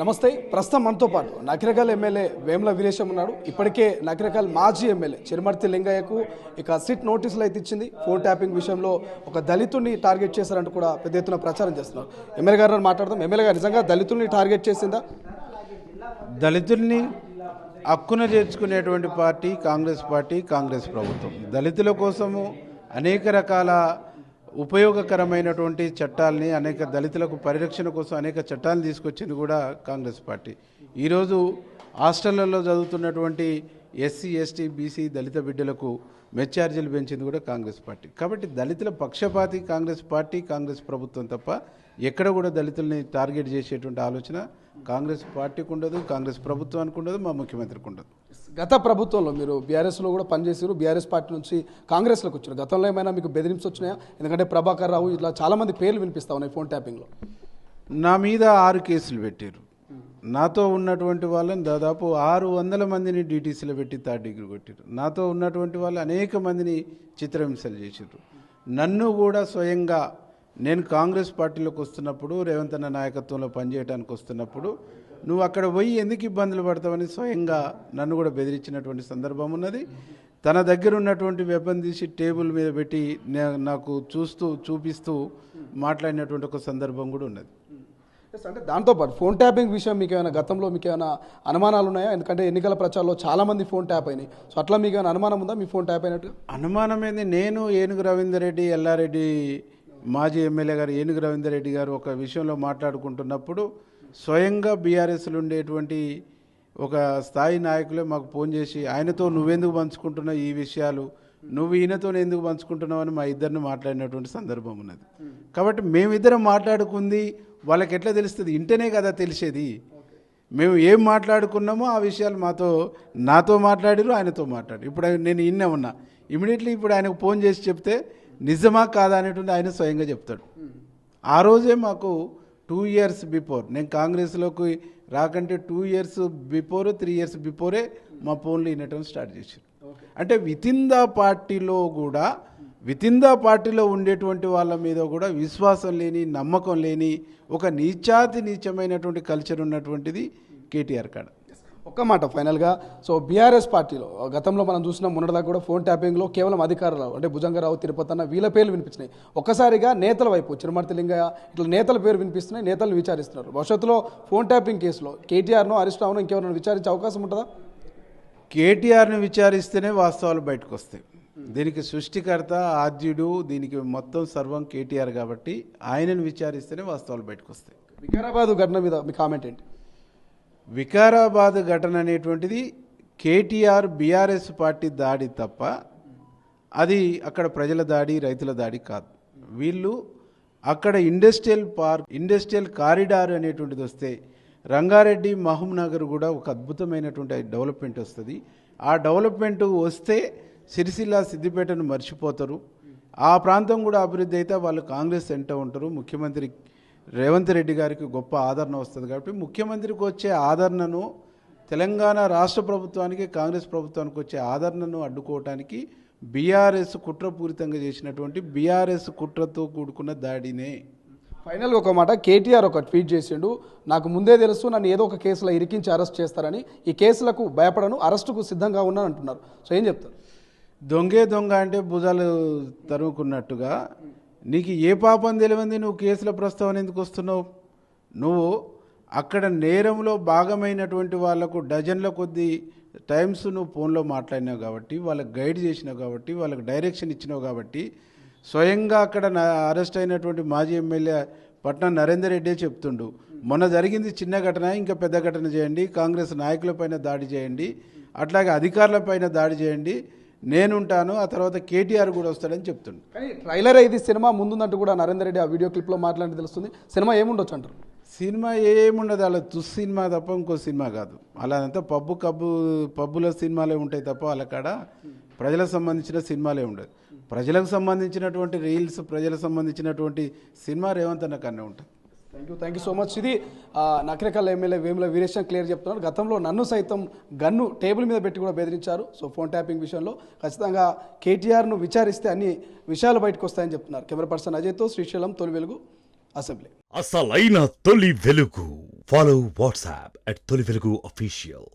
నమస్తే. ప్రస్తుతం మనతో పాటు నకిరేకల్ ఎమ్మెల్యే వేముల వీరేశం ఉన్నాడు. ఇప్పటికే నకిరేకల్ మాజీ ఎమ్మెల్యే చిరుమర్తి లింగయ్యకు ఇక సిట్ నోటీసులు అయితే ఇచ్చింది. ఫోన్ ట్యాపింగ్ విషయంలో ఒక దళితుడిని టార్గెట్ చేశారంటూ కూడా పెద్ద ఎత్తున ప్రచారం చేస్తున్నారు. ఎమ్మెల్యే గారు మాట్లాడదాం. ఎమ్మెల్యే గారు నిజంగా దళితుల్ని టార్గెట్ చేసిందా? దళితుల్ని హక్కున చేర్చుకునేటువంటి పార్టీ కాంగ్రెస్ ప్రభుత్వం. దళితుల కోసము అనేక రకాల ఉపయోగకరమైనటువంటి చట్టాలని, అనేక దళితులకు పరిరక్షణ కోసం అనేక చట్టాలను తీసుకొచ్చింది కూడా కాంగ్రెస్ పార్టీ. ఈరోజు హాస్టళ్లలో చదువుతున్నటువంటి ఎస్సీ, ఎస్టీ, బీసీ దళిత బిడ్డలకు మెస్ ఛార్జీలు పెంచింది కూడా కాంగ్రెస్ పార్టీ. కాబట్టి దళితుల పక్షపాతి కాంగ్రెస్ పార్టీ, కాంగ్రెస్ ప్రభుత్వం తప్ప ఎక్కడ కూడా దళితుల్ని టార్గెట్ చేసేటువంటి ఆలోచన కాంగ్రెస్ పార్టీకి ఉండదు, కాంగ్రెస్ ప్రభుత్వానికి ఉండదు, మా ముఖ్యమంత్రికి ఉండదు. గత ప్రభుత్వంలో మీరు బీఆర్ఎస్లో కూడా పనిచేసారు. బీఆర్ఎస్ పార్టీ నుంచి కాంగ్రెస్లోకి వచ్చారు. గతంలో ఏమైనా మీకు బెదిరింపు వచ్చినాయా? ఎందుకంటే ప్రభాకర్ రావు ఇట్లా చాలామంది పేర్లు వినిపిస్తా ఉన్నాయి ఫోన్ ట్యాపింగ్లో. నా మీద 6 కేసులు పెట్టారు. నాతో ఉన్నటువంటి వాళ్ళని దాదాపు 600 మందిని డీటీసీలో పెట్టి 3rd డిగ్రీ కొట్టారు. నాతో ఉన్నటువంటి వాళ్ళు అనేక మందిని చిత్రహింసలు చేశారు. నన్ను కూడా స్వయంగా నేను కాంగ్రెస్ పార్టీలోకి వస్తున్నప్పుడు, రేవంత్ అన్న నాయకత్వంలో పనిచేయడానికి వస్తున్నప్పుడు, నువ్వు అక్కడ పోయి ఎందుకు ఇబ్బందులు పడతావని స్వయంగా నన్ను కూడా బెదిరించినటువంటి సందర్భం ఉన్నది. తన దగ్గర ఉన్నటువంటి వెపన్ తీసి టేబుల్ మీద పెట్టి నాకు చూపిస్తూ మాట్లాడినటువంటి ఒక సందర్భం కూడా ఉన్నది. అంటే దాంతోపాటు ఫోన్ ట్యాపింగ్ విషయం మీకు ఏమైనా గతంలో మీకు ఏమైనా అనుమానాలు ఉన్నాయా? ఎందుకంటే ఎన్నికల ప్రచారంలో చాలామంది ఫోన్ ట్యాప్ అయినాయి. సో అట్లా మీకు ఏమైనా అనుమానం ఉందా మీ ఫోన్ ట్యాప్ అయినట్టు? అనుమానం ఏంది? నేను ఏనుగు రవీందర్ రెడ్డి, ఎల్లారెడ్డి మాజీ ఎమ్మెల్యే గారు ఏనుగు రవీందర్ రెడ్డి గారు ఒక విషయంలో మాట్లాడుకుంటున్నప్పుడు స్వయంగా బీఆర్ఎస్లో ఉండేటువంటి ఒక స్థాయి నాయకులే మాకు ఫోన్ చేసి, ఆయనతో నువ్వెందుకు పంచుకుంటున్నావు ఈ విషయాలు, నువ్వు ఈయనతో ఎందుకు పంచుకుంటున్నావు అని మా ఇద్దరిని మాట్లాడినటువంటి సందర్భం ఉన్నది. కాబట్టి మేమిద్దరం మాట్లాడుకుంది వాళ్ళకి ఎట్లా తెలుస్తుంది? ఇంటనే కదా తెలిసేది. మేము ఏం మాట్లాడుకున్నామో ఆ విషయాలు నాతో మాట్లాడిరు, ఆయనతో మాట్లాడి. ఇప్పుడు నేను ఇన్నే ఉన్నా, ఇమీడియట్లీ ఇప్పుడు ఆయనకు ఫోన్ చేసి చెప్తే నిజమా కాదా అనేటువంటి ఆయన స్వయంగా చెప్తాడు. ఆ రోజే మాకు 2 years బిఫోర్, నేను కాంగ్రెస్లోకి రాకంటే 2 years బిఫోర్, 3 years బిఫోరే మా ఫోన్లు వినటం స్టార్ట్ చేశారు. అంటే వితిన్ ద పార్టీలో ఉండేటువంటి వాళ్ళ మీద కూడా విశ్వాసం లేని, నమ్మకం లేని, ఒక నీచమైనటువంటి కల్చర్ ఉన్నటువంటిది కేటీఆర్ కాడ. ఒక్క మాట ఫైనల్గా, సో బీఆర్ఎస్ పార్టీలో గతంలో మనం చూసిన మొన్నటిదాకా కూడా ఫోన్ ట్యాపింగ్లో కేవలం అధికారులు అంటే భుజంగరావు, తిరుపతి అన్న వీళ్ళ పేర్లు వినిపించినాయి. ఒక్కసారిగా నేతల వైపు చిరుమర్తి లింగయ్య ఇట్లా నేతల పేరు వినిపిస్తున్నాయి. నేతలను విచారిస్తున్నారు. భవిష్యత్తులో ఫోన్ ట్యాపింగ్ కేసులో కేటీఆర్ను, హరీష్ రావును ఇంకెవరైనా విచారించే అవకాశం ఉంటుందా? కేటీఆర్ని విచారిస్తేనే వాస్తవాలు బయటకు వస్తాయి. దీనికి సృష్టికర్త, ఆద్యుడు, దీనికి మొత్తం సర్వం కేటీఆర్ కాబట్టి ఆయనను విచారిస్తేనే వాస్తవాలు బయటకు వస్తాయి. వికారాబాద్ ఘటన మీద మీ కామెంట్ ఏంటి? వికారాబాద్ ఘటన అనేటువంటిది కేటీఆర్ బీఆర్ఎస్ పార్టీ దాడి తప్ప అది అక్కడ ప్రజల దాడి, రైతుల దాడి కాదు. వీళ్ళు అక్కడ ఇండస్ట్రియల్ కారిడార్ అనేటువంటిది వస్తే రంగారెడ్డి, మహబూబ్ నగర్ కూడా ఒక అద్భుతమైనటువంటి డెవలప్మెంట్ వస్తుంది. ఆ డెవలప్మెంట్ వస్తే సిరిసిల్ల, సిద్దిపేటను మర్చిపోతారు. ఆ ప్రాంతం కూడా అభివృద్ధి అయితే వాళ్ళు కాంగ్రెస్ వెంట ఉంటారు. ముఖ్యమంత్రి రేవంత్ రెడ్డి గారికి గొప్ప ఆదరణ వస్తుంది. కాబట్టి ముఖ్యమంత్రికి వచ్చే ఆదరణను, తెలంగాణ రాష్ట్ర ప్రభుత్వానికి, కాంగ్రెస్ ప్రభుత్వానికి వచ్చే ఆదరణను అడ్డుకోవటానికి బీఆర్ఎస్ కుట్రపూరితంగా చేసినటువంటి బీఆర్ఎస్ కుట్రతో కూడుకున్న దాడినే. ఫైనల్గా ఒక మాట, కేటీఆర్ ఒక ట్వీట్ చేసిండు, నాకు ముందే తెలుసు నన్ను ఏదో ఒక కేసులో ఇరికించి అరెస్ట్ చేస్తారని, ఈ కేసులకు భయపడను, అరెస్టుకు సిద్ధంగా ఉన్నాను అంటున్నారు. సో ఏం చెప్తారు? దొంగ అంటే భుజాలు తరుముకున్నట్టుగా నీకు ఏ పాపం తెలియంది నువ్వు కేసుల ప్రస్తావన ఎందుకు వస్తున్నావు? నువ్వు అక్కడ నేరంలో భాగమైనటువంటి వాళ్లకు డజన్ల కొద్ది టైమ్స్ నువ్వు ఫోన్లో మాట్లాడినావు కాబట్టి, వాళ్ళకి గైడ్ చేసినావు కాబట్టి, వాళ్ళకి డైరెక్షన్ ఇచ్చినావు కాబట్టి, స్వయంగా అక్కడ అరెస్ట్ అయినటువంటి మాజీ ఎమ్మెల్యే పట్నం నరేందర్ రెడ్డి చెప్తుండు, మొన్న జరిగింది చిన్న ఘటన, ఇంకా పెద్ద ఘటన చేయండి, కాంగ్రెస్ నాయకులపైన దాడి చేయండి, అట్లాగే అధికారులపైన దాడి చేయండి, నేనుంటాను, ఆ తర్వాత కేటీఆర్ కూడా వస్తాడని చెప్తుండు. కానీ ట్రైలర్ ఇది సినిమా ముందుందంటూ కూడా నరేందర్ రెడ్డి ఆ వీడియో క్లిప్లో మాట్లాడి తెలుస్తుంది. సినిమా ఏముండొచ్చు అంటారు? సినిమా ఏముండదు, అలా సినిమా తప్ప ఇంకో సినిమా కాదు. అలా అంతా పబ్బుల సినిమాలే ఉంటాయి తప్ప వాళ్ళ కాడ ప్రజలకు సంబంధించిన సినిమాలే ఉండదు. ప్రజలకు సంబంధించినటువంటి రీల్స్, ప్రజలకు సంబంధించినటువంటి సినిమా రేవంత్ అన్న కన్నా ఉంటుంది. Thank you so much. ఇది నకిరేకల్ ఎమ్మెల్యే వేముల వీరేశం క్లియర్ చెప్తున్నారు. గతంలో నన్ను సైతం గన్ను టేబుల్ మీద పెట్టి కూడా బెదిరించారు. సో ఫోన్ ట్యాపింగ్ విషయంలో ఖచ్చితంగా కేటీఆర్ను విచారిస్తే అన్ని విషయాలు బయటకు వస్తాయని చెప్తున్నారు. కెమెరా పర్సన్ అజయ్తో శ్రీశైలం, తొలి వెలుగు, అసెంబ్లీ. అసలైన తొలి వెలుగు Follow WhatsApp at Toli Velugu Official.